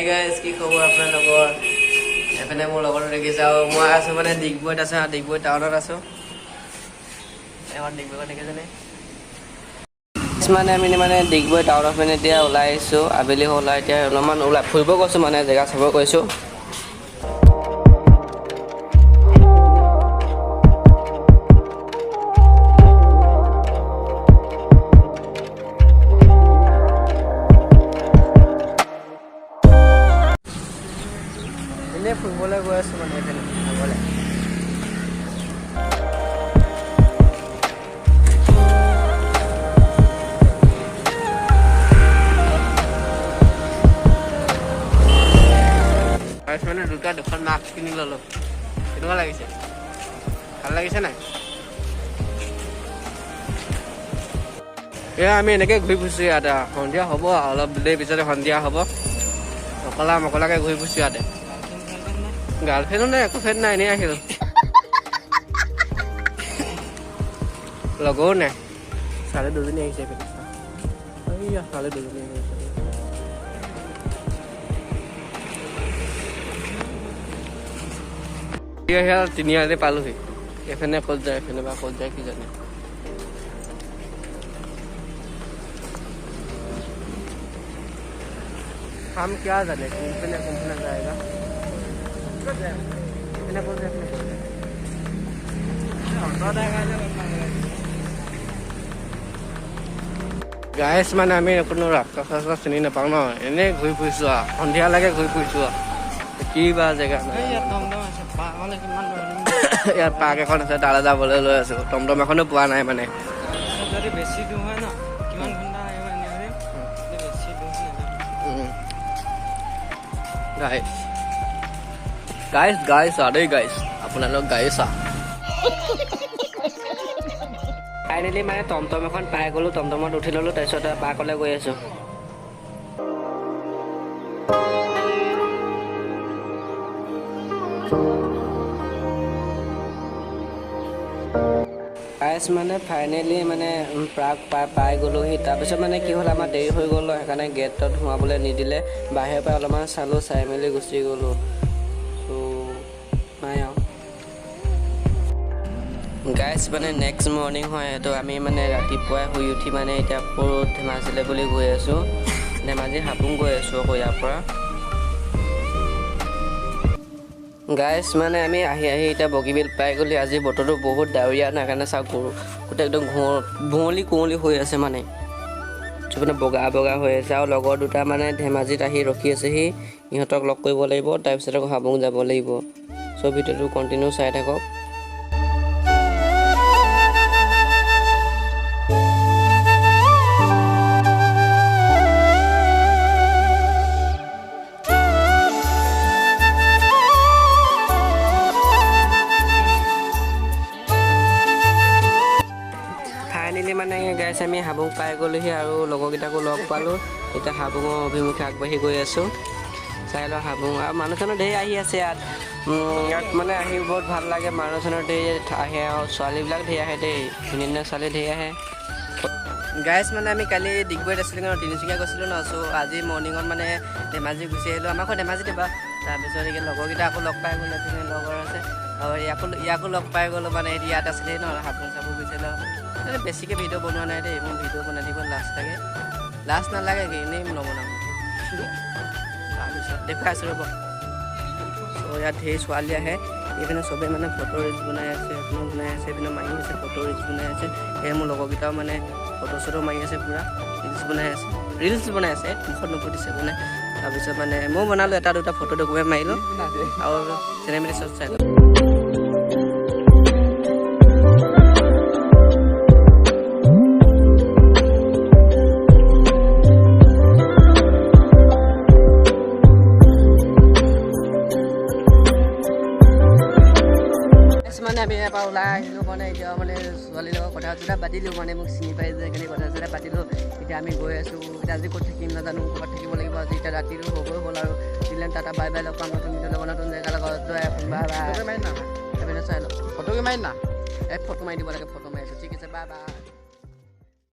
guys কি খবৰ আপোনালোকৰ এফালে মোৰ লগৰ দেখিছে আৰু মই আছোঁ মানে ডিগবৈত আছোঁ ডিগবৈ টাউনত আছোঁ এখন ডিগবৈ দেখিছেনে মানে আমি মানে ডিগবৈ টাউনত মানে এতিয়া ওলাই আহিছোঁ আবেলি ওলাই এতিয়া অলপমান ওলাই ফুৰিব গৈছোঁ মানে জেগা চাব গৈছোঁ এনেই ফুৰিবলৈ গৈ আছোঁ মানে এইফালে আগলৈ মানে দুখন মাস্ক কিনি ল'লোঁ কেনেকুৱা লাগিছে ভাল লাগিছে নাই এয়া আমি এনেকৈ ঘূৰি ফুৰিছোঁ ইয়াতে সন্ধিয়া হ'ব অলপ দেৰি পিছতে সন্ধিয়া হ'ব অকলা মকলাকৈ ঘূৰি ফুৰিছোঁ ইয়াতে গাৰ্লফ্ৰেণ্ডো নাই একো ফ্ৰেণ্ড নাই এনেই আহিলোঁ লগৰো নাই ছোৱালী দুজনী আহিছে ছোৱালী দুজনী আহিছে তিনিআলি পালোহি এফালে ক'ত যায় এফালে বা ক'ত যায় কি জানে हम क्या जाने घूमने घूमने जाएगा গাইছ মানে আমি কোনো ৰাস্তা চাস্তা চিনি নাপাওঁ ন এনেই ঘূৰি ফুৰিছোঁ আৰু সন্ধিয়ালৈকে ঘূৰি ফুৰিছোঁ আৰু কি বা জেগা ইয়াত পাৰ্ক এখন আছে তালৈ যাবলৈ লৈ আছোঁ টমটম এখনো পোৱা নাই মানে যদি বেছি দূৰ হয় ন কিমান ঘণ্টা গাইছ আপোনালোক গাইছ ফাইনেলি মানে টমটম এখন পাই গ'লোঁ টমটমত উঠি ল'লোঁ তাৰপিছত পাৰ্কলৈ গৈ আছোঁ গাইছ মানে ফাইনেলি মানে পাৰ্ক পাই গ'লোহি তাৰপিছত মানে কি হ'ল আমাৰ দেৰি হৈ গ'ল সেইকাৰণে গেটত সোমাবলৈ নিদিলে বাহিৰৰ পৰা অলপমান চালোঁ চাই মেলি গুচি গ'লোঁ নাই আৰু গাইছ মানে নেক্সট মৰ্ণিং হয় সেইটো আমি মানে ৰাতিপুৱাই শুই উঠি মানে এতিয়া আকৌ ধেমাজিলৈ বুলি গৈ আছোঁ ধেমাজি হাবুং গৈ আছোঁ আকৌ ইয়াৰ পৰা গাইছ মানে আমি আহি এতিয়া বগীবিল পাই গ'লি আজি বতৰটো বহুত ডাৱৰীয়া নাই কাৰণে চাওক গোটেই একদম কুঁৱলী হৈ আছে মানে মানে বগা হৈ আছে আৰু লগৰ দুটা মানে ধেমাজিত আহি ৰখি আছেহি ইহঁতক লগ কৰিব লাগিব তাৰপিছত আকৌ হাবুং যাব লাগিব চ' ভিডিঅ'টো কণ্টিনিউ চাই থাকক মানে গাইছ আমি হাবুং পাই গ'লোহি আৰু লগৰকেইটাকো লগ পালোঁ এতিয়া হাবুঙৰ অভিমুখে আগবাঢ়ি গৈ আছোঁ চাই লওঁ হাবুং আৰু মানুহ চানুহ ধেৰ আহি আছে ইয়াত মানে আহি বহুত ভাল লাগে মানুহ চানুহ ধেৰ আহে আৰু ছোৱালীবিলাক ধেৰ আহে দেই ধুনীয়া ছোৱালী ধেৰ আহে গাইছ মানে আমি কালি ডিগবৈত আছিলোঁ ন তিনিচুকীয়া গৈছিলোঁ ন চ' আজি মৰ্ণিঙত মানে ধেমাজি গুচি আহিলোঁ আমাক ধেমাজিত এবাৰ তাৰপিছত লগৰকেইটা আকৌ লগ পাই গ'লোঁ এজনী লগৰ আছে আৰু ইয়াকো লগ পাই গ'লোঁ মানে ইয়াত আছিলেই ন হাবুং চাবুং গৈছিলোঁ বেছিকৈ ভিডিঅ' বনোৱা নাই দেই মোৰ ভিডিঅ' বনাই দিব লাজ নালাগে এনেই নবনাওঁ তাৰপিছত দেখুৱাই আছোঁ ৰ'ব চ' ইয়াত ধেৰ ছোৱালী আহে এইপিনে চবেই মানে ফটো ৰিলচ বনাই আছে এইপিনে বনাই আছে এইপিনে মাৰি আছে ফটো ৰিলচ বনাই আছে সেয়ে মোৰ লগৰকেইটাও মানে ফটো চটো মাৰি আছে পূৰা ৰিলচ বনাই আছে মুখত নুফুটিছে মানে তাৰপিছত মানে মই বনালোঁ এটা দুটা ফটো ডকুমেণ্ট মাৰিলোঁ আৰু চিনেমেটিক শ্বট চাই লওঁ মানে আমি ইয়াৰ পৰা ওলাই আহিলোঁ মানে এতিয়া মানে ছোৱালীৰ লগত কথা চথা পাতিলোঁ মানে মোক চিনি পাই যে সেইখিনি কথা চথা পাতিলোঁ এতিয়া আমি গৈ আছোঁ এতিয়া আজি ক'ত থাকিম নাজানো ক'ৰবাত থাকিব লাগিব আজি এতিয়া ৰাতিটো হ'বই হ'ল আৰু দিলেন টাটা বাই বাই লগ পাম নতুন ভিডিঅ' লগত নতুন জেগা লগত বাই বাই চাই লওক ফটোকে মাৰি না ফটো মাৰি দিব লাগে ফটো মাৰি আছোঁ ঠিক আছে বাই বাই